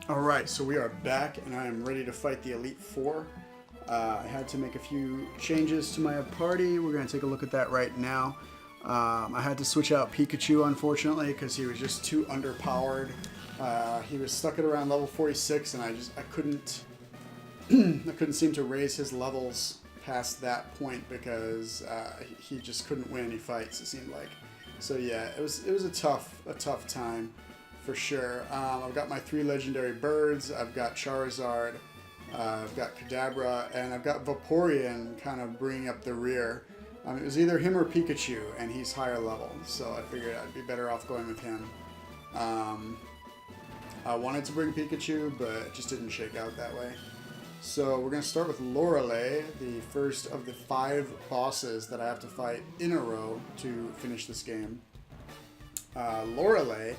Alright, so we are back and I am ready to fight the Elite Four. I had to make a few changes to my party. We're going to take a look at that right now. I had to switch out Pikachu, unfortunately, because he was just too underpowered. He was stuck at around level 46 and I couldn't I couldn't seem to raise his levels past that point because he just couldn't win any fights, it seemed like. So yeah, it was a tough time. For sure. I've got my 3 legendary birds, I've got Charizard, I've got Kadabra, and I've got Vaporeon kind of bringing up the rear. It was either him or Pikachu, and he's higher level, so I figured I'd be better off going with him. I wanted to bring Pikachu, but it just didn't shake out that way. So we're going to start with Lorelei, the first of the 5 bosses that I have to fight in a row to finish this game. Lorelei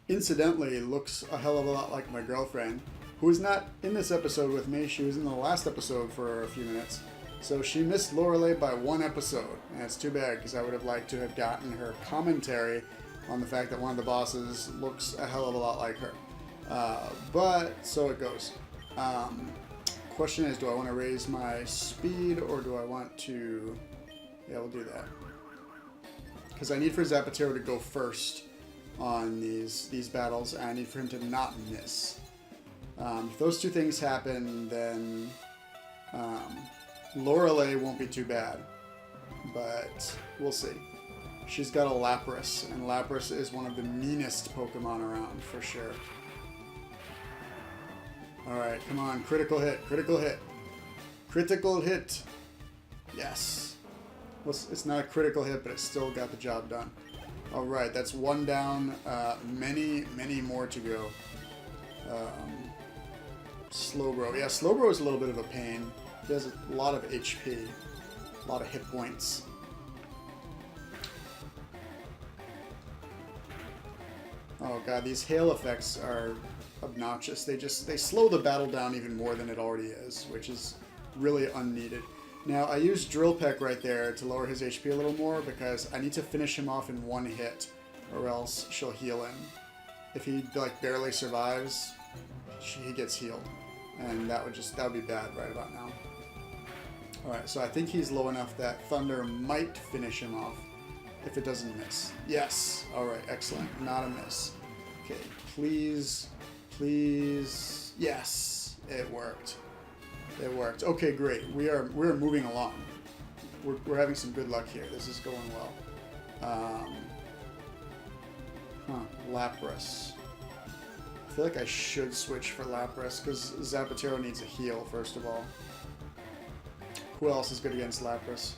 incidentally looks a hell of a lot like my girlfriend, who is not in this episode with me. She was in the last episode for a few minutes. So she missed Lorelei by 1 episode. And it's too bad because I would have liked to have gotten her commentary on the fact that one of the bosses looks a hell of a lot like her. But so it goes. Question is, do I want to raise my speed or do I want to... Yeah, we'll do that. Because I need for Zapatero to go first on these battles, and I need for him to not miss. If those 2 things happen, then Lorelei won't be too bad, but we'll see. She's got a Lapras, and Lapras is one of the meanest Pokemon around, for sure. Alright, come on, critical hit, critical hit. Critical hit! Yes. Well, it's not a critical hit, but it still got the job done. Alright, that's 1 down, many more to go. Slowbro. Yeah, Slowbro is a little bit of a pain. He has a lot of HP, a lot of hit points. Oh god, these hail effects are obnoxious. They slow the battle down even more than it already is, which is really unneeded. Now, I used Drill Peck right there to lower his HP a little more because I need to finish him off in 1 hit or else she'll heal him. If he, like, barely survives, he gets healed. And that would be bad right about now. Alright, so I think he's low enough that Thunder might finish him off if it doesn't miss. Yes! Alright, excellent. Not a miss. Okay, please, please... Yes! It worked. It worked. Okay, great. We're moving along. We're having some good luck here. This is going well. Lapras. I feel like I should switch for Lapras because Zapatero needs a heal, first of all. Who else is good against Lapras?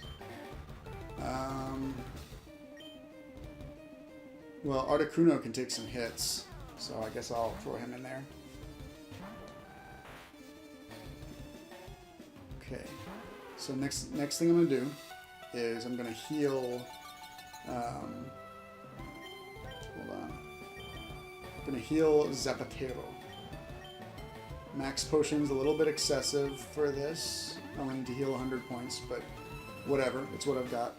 Well, Articuno can take some hits, so I guess I'll throw him in there. Okay, so next thing I'm going to do is I'm going to heal, hold on, I'm going to heal Zapatero. Max Potion's a little bit excessive for this. I only need to heal 100 points, but whatever, it's what I've got.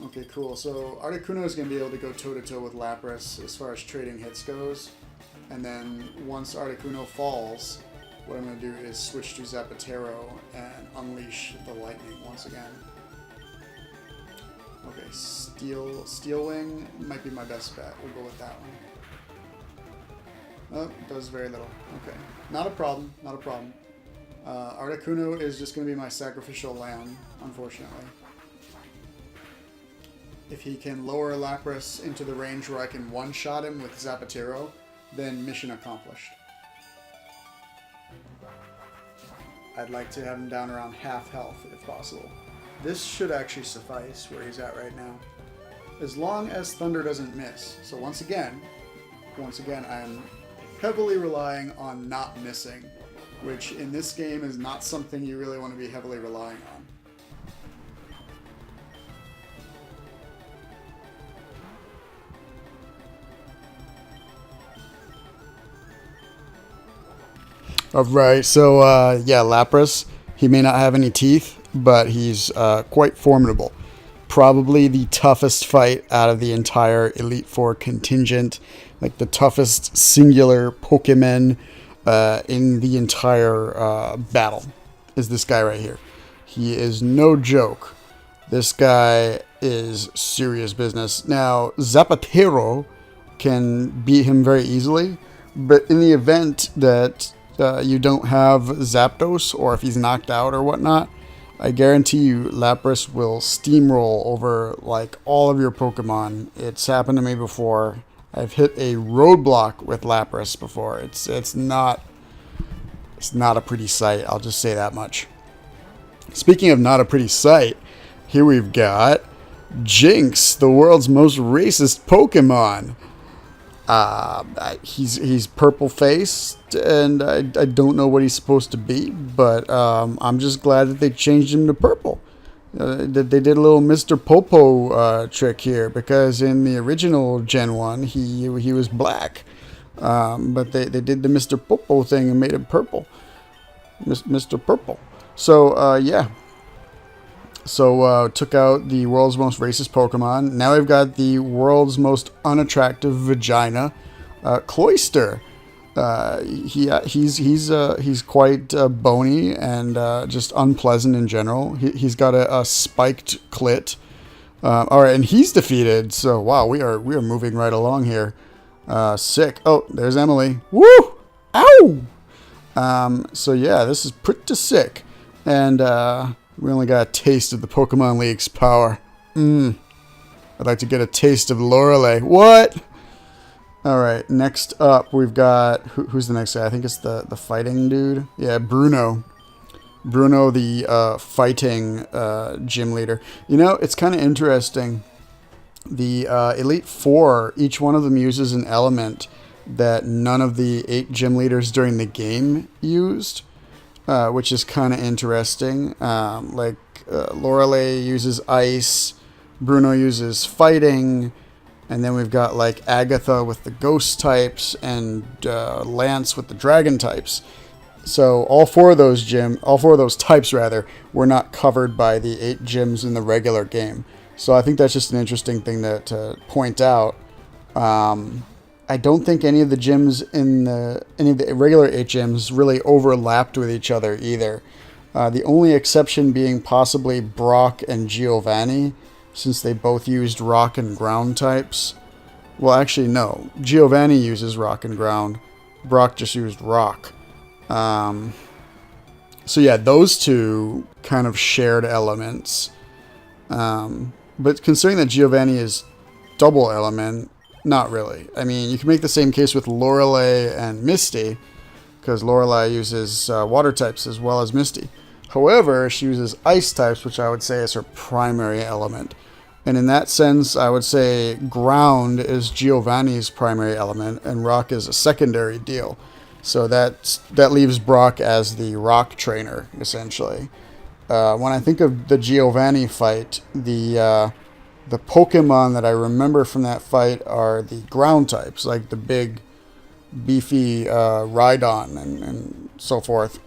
Okay, cool, so Articuno is going to be able to go toe-to-toe with Lapras as far as trading hits goes, and then once Articuno falls, what I'm going to do is switch to Zapatero and unleash the lightning once again. Okay, Steel Wing might be my best bet. We'll go with that one. Oh, does very little. Okay, not a problem, not a problem. Articuno is just going to be my sacrificial lamb, unfortunately. If he can lower Lapras into the range where I can one-shot him with Zapatero, then mission accomplished. I'd like to have him down around half health, if possible. This should actually suffice where he's at right now. As long as Thunder doesn't miss. So once again, I am heavily relying on not missing, which in this game is not something you really want to be heavily relying on. Alright, so yeah, Lapras, he may not have any teeth, but he's quite formidable. probably the toughest fight out of the entire Elite Four contingent. Like the toughest singular Pokemon in the entire battle is this guy right here. He is no joke. This guy is serious business. Now, Zapatero can beat him very easily, but in the event that you don't have Zapdos, or if he's knocked out or whatnot, I guarantee you Lapras will steamroll over like all of your Pokemon. It's happened to me before. I've hit a roadblock with Lapras before. It's not a pretty sight. I'll just say that much. Speaking of not a pretty sight, here we've got Jinx, the world's most racist Pokemon. He's purple faced, and I don't know what he's supposed to be, but I'm just glad that they changed him to purple. They did a little Mr. Popo trick here, because in the original Gen 1 he was black, but they did the Mr. Popo thing and made him purple. Mr. Purple. So yeah. So took out the world's most racist Pokemon. Now we've got the world's most unattractive vagina, Cloyster. He's quite bony and just unpleasant in general. He's got a spiked clit. All right, and he's defeated. So wow, we are moving right along here. Sick. Oh, there's Emily. Woo! Ow! So yeah, this is pretty sick. And we only got a taste of the Pokemon League's power. I'd like to get a taste of Lorelei. What? Alright, next up we've got... Who's the next guy? I think it's the fighting dude. Yeah, Bruno. Bruno, the fighting gym leader. You know, it's kind of interesting. The Elite Four, each one of them uses an element that none of the 8 gym leaders during the game used. Which is kind of interesting. Lorelei uses ice, Bruno uses fighting, and then we've got like Agatha with the ghost types and Lance with the dragon types. So all four of those types were not covered by the 8 gyms in the regular game. So I think that's just an interesting thing to point out. I don't think any of the gyms any of the regular 8 gyms really overlapped with each other either. The only exception being possibly Brock and Giovanni, since they both used rock and ground types. Well, actually, no. Giovanni uses rock and ground. Brock just used rock. So yeah, those two kind of shared elements. But considering that Giovanni is double element, not really. I mean, you can make the same case with Lorelei and Misty, because Lorelei uses water types as well as Misty. However, she uses ice types, which I would say is her primary element. And in that sense, I would say ground is Giovanni's primary element, and rock is a secondary deal. So that leaves Brock as the rock trainer, essentially. When I think of the Giovanni fight, the Pokemon that I remember from that fight are the ground types, like the big, beefy Rhydon and so forth.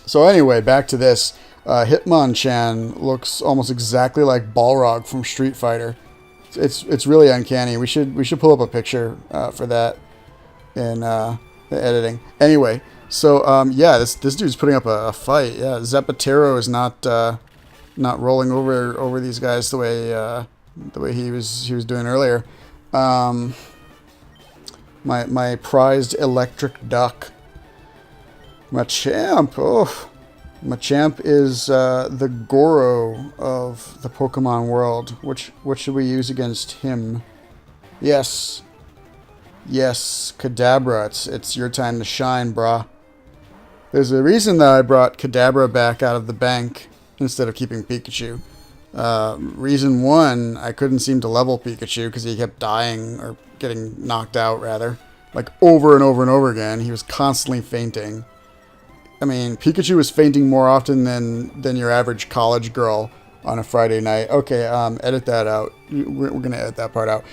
So anyway, back to this. Hitmonchan looks almost exactly like Balrog from Street Fighter. It's really uncanny. We should pull up a picture for that in the editing. Anyway, so yeah, this dude's putting up a fight. Yeah, Zapatero is not rolling over these guys the way he was doing earlier. My prized electric duck, Machamp. Oh, Machamp is the Goro of the Pokemon world. What should we use against him? Yes, Kadabra. It's your time to shine, brah. There's a reason that I brought Kadabra back out of the bank instead of keeping Pikachu. Reason 1, I couldn't seem to level Pikachu because he kept dying, or getting knocked out rather, like over and over and over again. He was constantly fainting. I mean, Pikachu was fainting more often than your average college girl on a Friday night. Okay, edit that out. We're gonna edit that part out.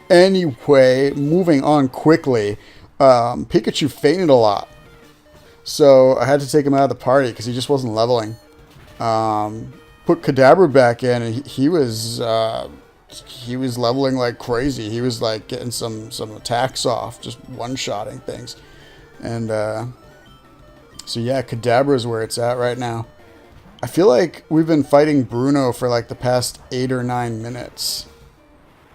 Anyway, moving on quickly. Pikachu fainted a lot, so I had to take him out of the party because he just wasn't leveling. put Kadabra back in, and he was leveling like crazy. He was like getting some attacks off, just one-shotting things. And so yeah, Kadabra is where it's at right now. I feel like we've been fighting Bruno for like the past 8 or 9 minutes.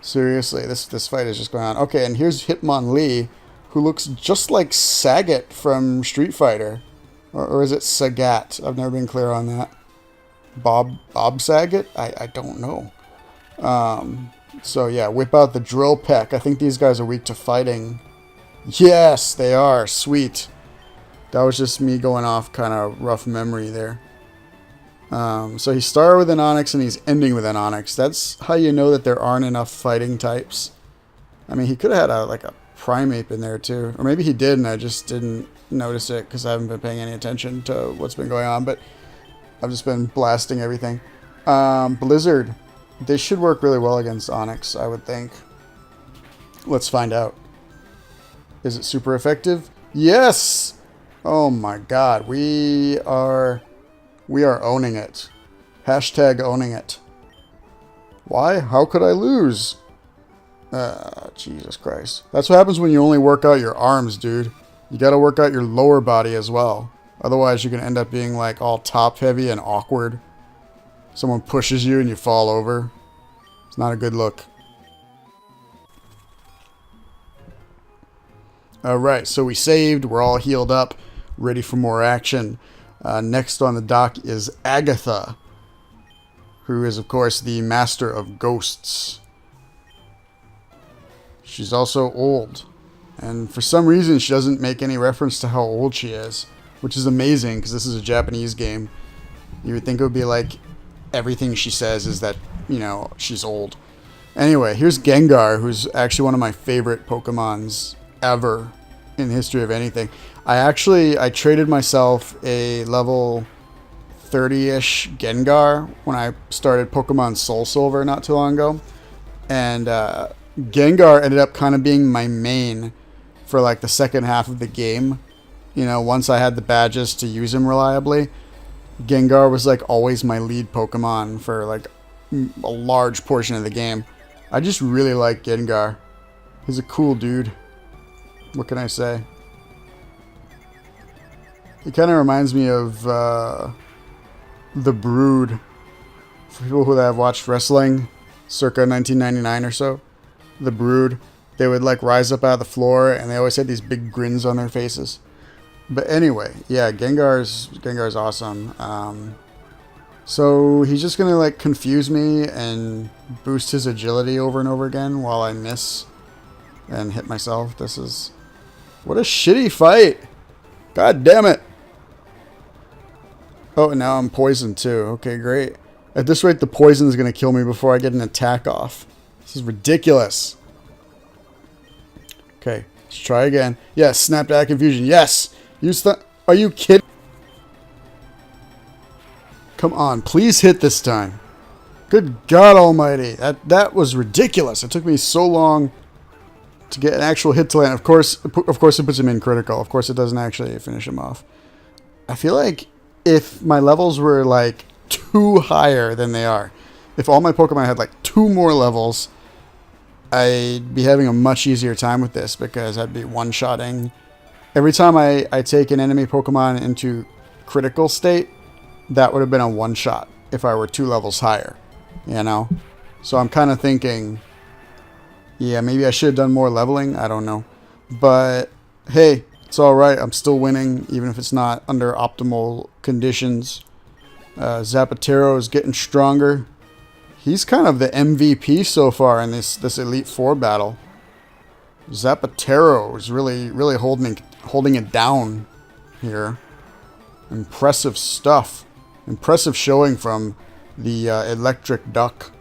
Seriously, this fight is just going on. Okay, and here's Hitmonlee, who looks just like Sagat from Street Fighter. Or is it Sagat? I've never been clear on that. Bob Saget? I don't know. So yeah, whip out the drill peck. I think these guys are weak to fighting. Yes, they are. Sweet. That was just me going off kind of rough memory there. So he started with an Onyx and he's ending with an Onyx. That's how you know that there aren't enough fighting types. I mean, he could have had like a Primeape in there too. Or maybe he did and I just didn't notice it because I haven't been paying any attention to what's been going on. But I've just been blasting everything. Blizzard. This should work really well against Onyx, I would think. Let's find out. Is it super effective? Yes! Oh my god. We are owning it. Hashtag owning it. Why? How could I lose? Jesus Christ. That's what happens when you only work out your arms, dude. You gotta work out your lower body as well. Otherwise, you're gonna end up being like all top heavy and awkward. Someone pushes you and you fall over. It's not a good look. Alright, so we saved. We're all healed up. Ready for more action. Next on the dock is Agatha, who is, of course, the master of ghosts. She's also old. And for some reason, she doesn't make any reference to how old she is, which is amazing because this is a Japanese game. You would think it would be like everything she says is that, you know, she's old. Anyway, here's Gengar, who's actually one of my favorite Pokemons ever in the history of anything. I traded myself a level 30-ish Gengar when I started Pokemon Soul Silver not too long ago. And Gengar ended up kind of being my main for like the second half of the game. You know, once I had the badges to use him reliably, Gengar was like always my lead Pokemon for like a large portion of the game. I just really like Gengar. He's a cool dude. What can I say? He kind of reminds me of The Brood. For people who have watched wrestling circa 1999 or so, The Brood, they would like rise up out of the floor and they always had these big grins on their faces. But anyway, yeah, Gengar's awesome. So he's just gonna like confuse me and boost his agility over and over again while I miss and hit myself. This is... what a shitty fight! God damn it! Oh, and now I'm poisoned too. Okay, great. At this rate, the poison is gonna kill me before I get an attack off. This is ridiculous. Okay, let's try again. Yes, Snapback Confusion. Yes! Use the... are you kidding? Come on, please hit this time. Good God Almighty. That was ridiculous. It took me so long to get an actual hit to land. Of course it puts him in critical. Of course it doesn't actually finish him off. I feel like if my levels were like 2 higher than they are, if all my Pokemon had like 2 more levels, I'd be having a much easier time with this because I'd be one-shotting. Every time I take an enemy Pokemon into critical state, that would have been a one-shot if I were 2 levels higher, you know? So I'm kind of thinking, yeah, maybe I should have done more leveling. I don't know. But, hey, it's alright. I'm still winning, even if it's not under optimal conditions. Zapatero is getting stronger. He's kind of the MVP so far in this Elite Four battle. Zapatero is really holding it down here. Impressive stuff. Impressive showing from the Electric Duck.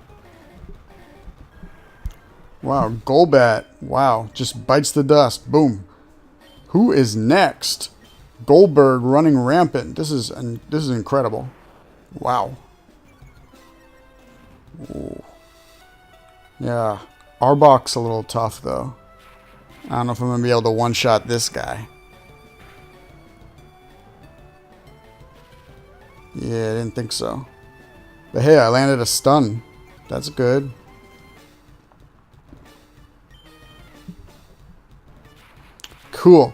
Wow, Golbat. Wow, just bites the dust. Boom. Who is next? Goldberg running rampant. This is incredible. Wow. Ooh. Yeah, Arbok's a little tough though. I don't know if I'm gonna be able to one-shot this guy. Yeah, I didn't think so. But hey, I landed a stun. That's good. Cool.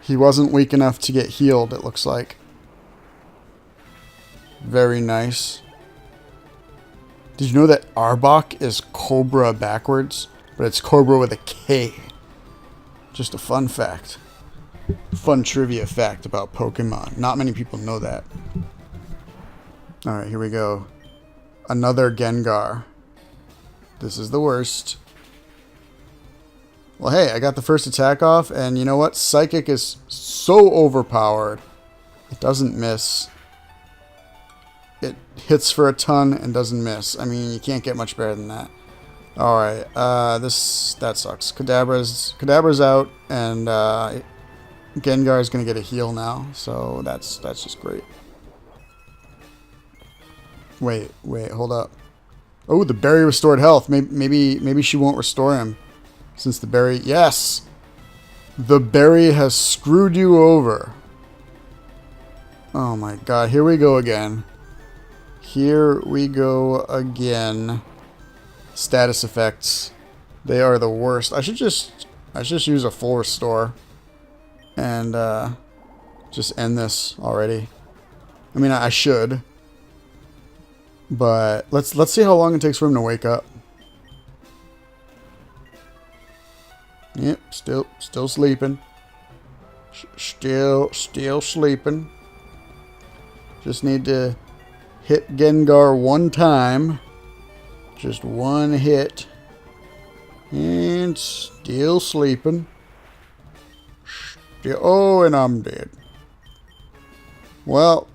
He wasn't weak enough to get healed, it looks like. Very nice. Did you know that Arbok is Cobra backwards? But it's Cobra with a K. Just a fun fact. Fun trivia fact about Pokemon. Not many people know that. Alright, here we go. Another Gengar. This is the worst. Well, hey, I got the first attack off, and you know what? Psychic is so overpowered. It doesn't miss. It hits for a ton and doesn't miss. I mean, you can't get much better than that. Alright, that sucks. Kadabra's out, and Gengar is going to get a heal now, so that's just great. Wait, hold up. Oh, the berry restored health. Maybe she won't restore him. Since the berry... Yes! The berry has screwed you over. Oh my god, here we go again. Here we go again. Status effects. They are the worst. I should just use a full restore. And just end this already. I mean, I should. But let's see how long it takes for him to wake up. Yep, still sleeping. Still sleeping. Just need to hit Gengar one time. Just one hit. And still sleeping. Oh, and I'm dead. Well,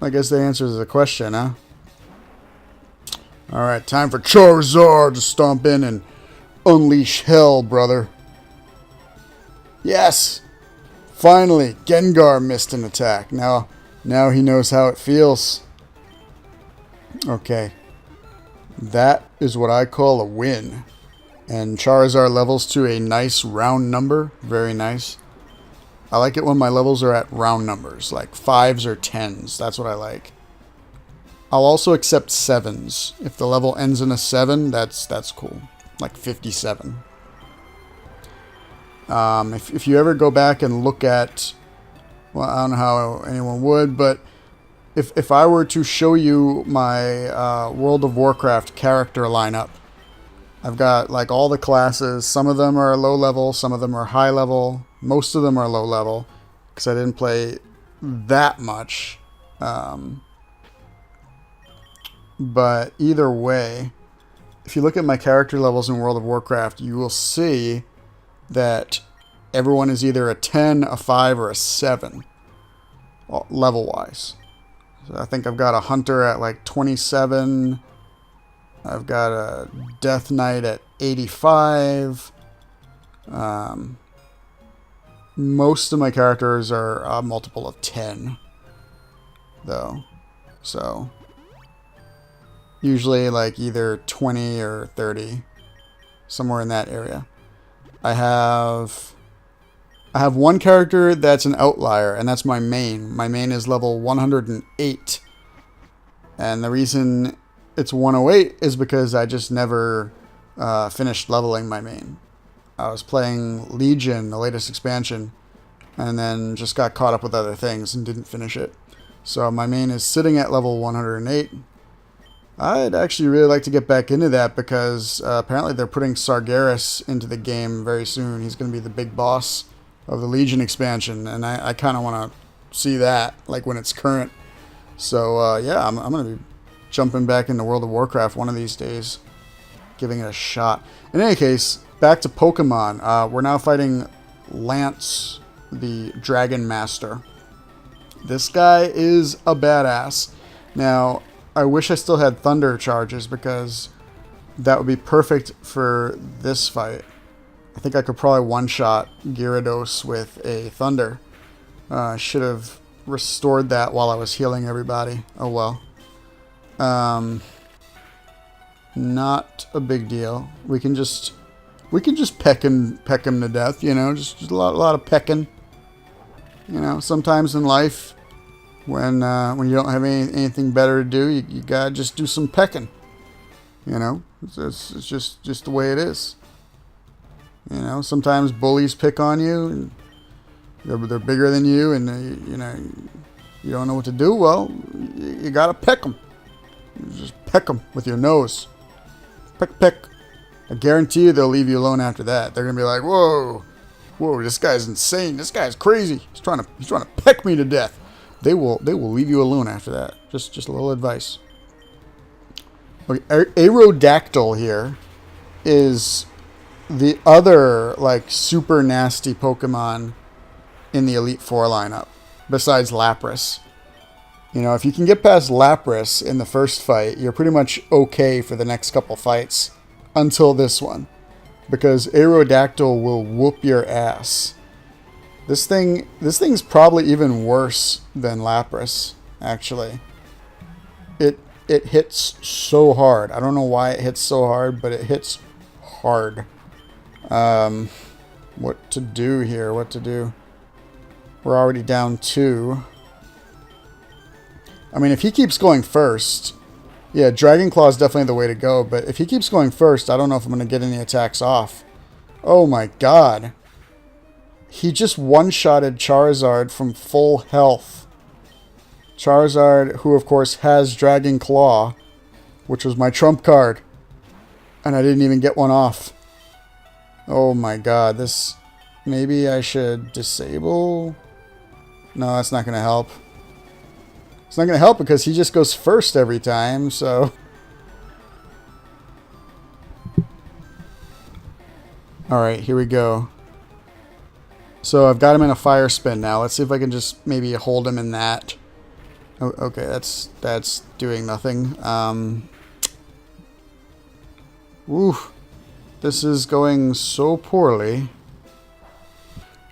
I guess that answers the question, huh? Alright, time for Charizard to stomp in and unleash hell, brother. Yes! Finally, Gengar missed an attack. Now he knows how it feels. Okay. That is what I call a win. And Charizard levels to a nice round number. Very nice. I like it when my levels are at round numbers, like 5s or 10s. That's what I like. I'll also accept 7s. If the level ends in a 7, that's cool. Like 57. If you ever go back and look at, well, I don't know how anyone would, but if I were to show you my World of Warcraft character lineup, I've got like all the classes. Some of them are low level, some of them are high level. Most of them are low level because I didn't play that much. But either way, if you look at my character levels in World of Warcraft, you will see that everyone is either a 10, a 5, or a 7 level-wise. So I think I've got a Hunter at like 27. I've got a Death Knight at 85. Most of my characters are a multiple of 10, though. So usually like either 20 or 30, somewhere in that area. I have one character that's an outlier, and that's my main. My main is level 108. And the reason it's 108 is because I just never finished leveling my main. I was playing Legion, the latest expansion, and then just got caught up with other things and didn't finish it. So my main is sitting at level 108. I'd actually really like to get back into that because apparently they're putting Sargeras into the game very soon. He's going to be the big boss of the Legion expansion, and I kind of want to see that, like when it's current. So yeah, I'm going to be jumping back into World of Warcraft one of these days, giving it a shot. In any case, back to Pokemon. We're now fighting Lance, the Dragon Master. This guy is a badass. Now, I wish I still had Thunder charges because that would be perfect for this fight. I think I could probably one-shot Gyarados with a Thunder. Should have restored that while I was healing everybody. Oh well. Not a big deal. We can just peck him to death, you know, just a lot of pecking. You know, sometimes in life when you don't have anything better to do, you gotta just do some pecking. You know, it's just the way it is. You know, sometimes bullies pick on you, and they're bigger than you, and you know, you don't know what to do. Well, you gotta peck them. You just peck them with your nose. Peck, peck. I guarantee you they'll leave you alone after that. They're gonna be like, whoa, this guy's insane. This guy's crazy. He's trying to peck me to death. They will leave you alone after that. Just a little advice. Okay, Aerodactyl here is the other like super nasty Pokemon in the Elite Four lineup, besides Lapras. You know, if you can get past Lapras in the first fight, you're pretty much okay for the next couple fights until this one, because Aerodactyl will whoop your ass. This thing's probably even worse than Lapras, actually. It hits so hard. I don't know why it hits so hard, but it hits hard. What to do here? What to do? We're already down 2. I mean, if he keeps going first, yeah, Dragon Claw is definitely the way to go. But if he keeps going first, I don't know if I'm going to get any attacks off. Oh my god. He just one-shotted Charizard from full health. Charizard, who of course has Dragon Claw, which was my trump card. And I didn't even get one off. Oh my god, this... Maybe I should disable... No, that's not going to help. It's not going to help because he just goes first every time, so... Alright, here we go. So I've got him in a fire spin now. Let's see if I can just maybe hold him in that. Oh, okay, that's doing nothing. Oof. This is going so poorly.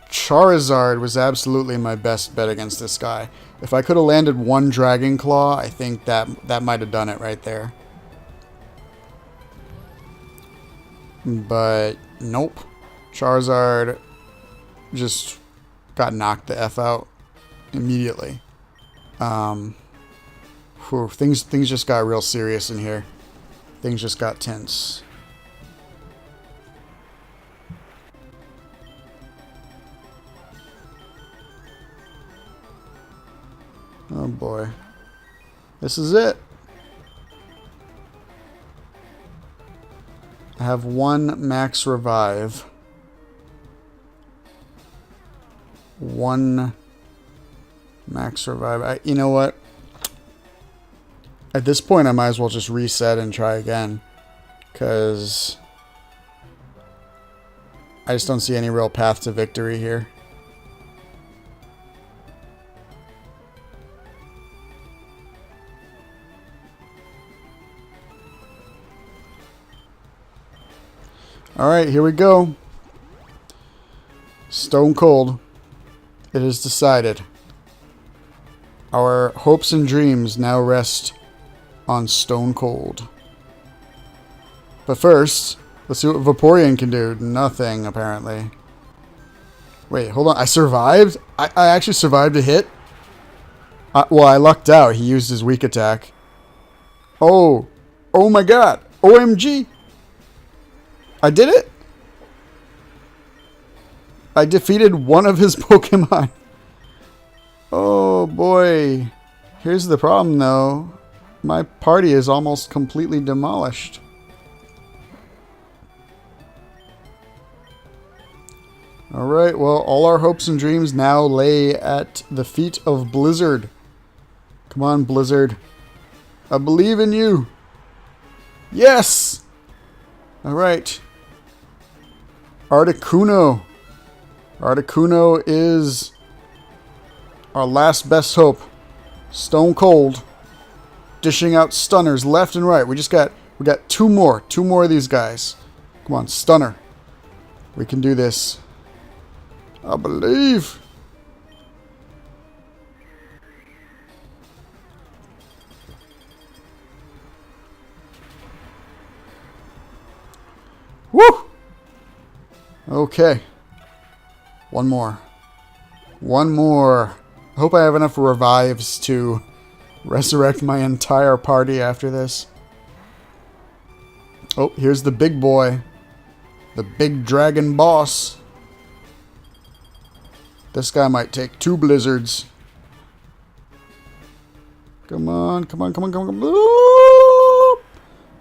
Charizard was absolutely my best bet against this guy. If I could have landed one Dragon Claw, I think that might have done it right there. But nope. Charizard just got knocked the F out immediately. Things just got real serious in here. Things just got tense. Oh boy. This is it. I have 1 max revive. 1 max revive. You know what? At this point, I might as well just reset and try again. Because I just don't see any real path to victory here. Alright, here we go. Stone cold. It is decided. Our hopes and dreams now rest on Stone Cold. But first, let's see what Vaporeon can do. Nothing, apparently. Wait, hold on. I survived? I actually survived a hit? Well, I lucked out. He used his weak attack. Oh. Oh my god. OMG. I did it? I defeated one of his Pokemon. Oh boy. Here's the problem though. My party is almost completely demolished. Alright, well, all our hopes and dreams now lay at the feet of Blizzard. Come on, Blizzard. I believe in you. Yes! Alright. Articuno. Articuno is our last best hope. Stone cold. Dishing out stunners left and right. We got 2 more. 2 more of these guys. Come on, stunner. We can do this. I believe. Woo! Okay. 1 more. 1 more. I hope I have enough revives to resurrect my entire party after this. Oh, here's the big boy. The big dragon boss. This guy might take 2 blizzards. Come on, come on, come on, come on, come on.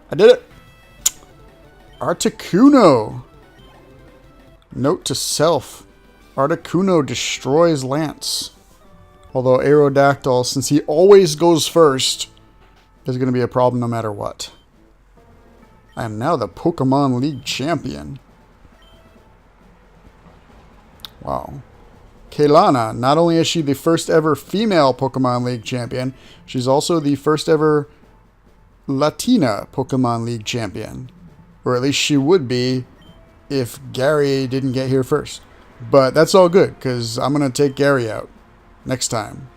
I did it. Articuno. Note to self. Articuno destroys Lance. Although Aerodactyl, since he always goes first, is going to be a problem no matter what. I am now the Pokemon League champion. Wow. Kaylana, not only is she the first ever female Pokemon League champion, she's also the first ever Latina Pokemon League champion. Or at least she would be if Gary didn't get here first. But that's all good, because I'm going to take Gary out next time.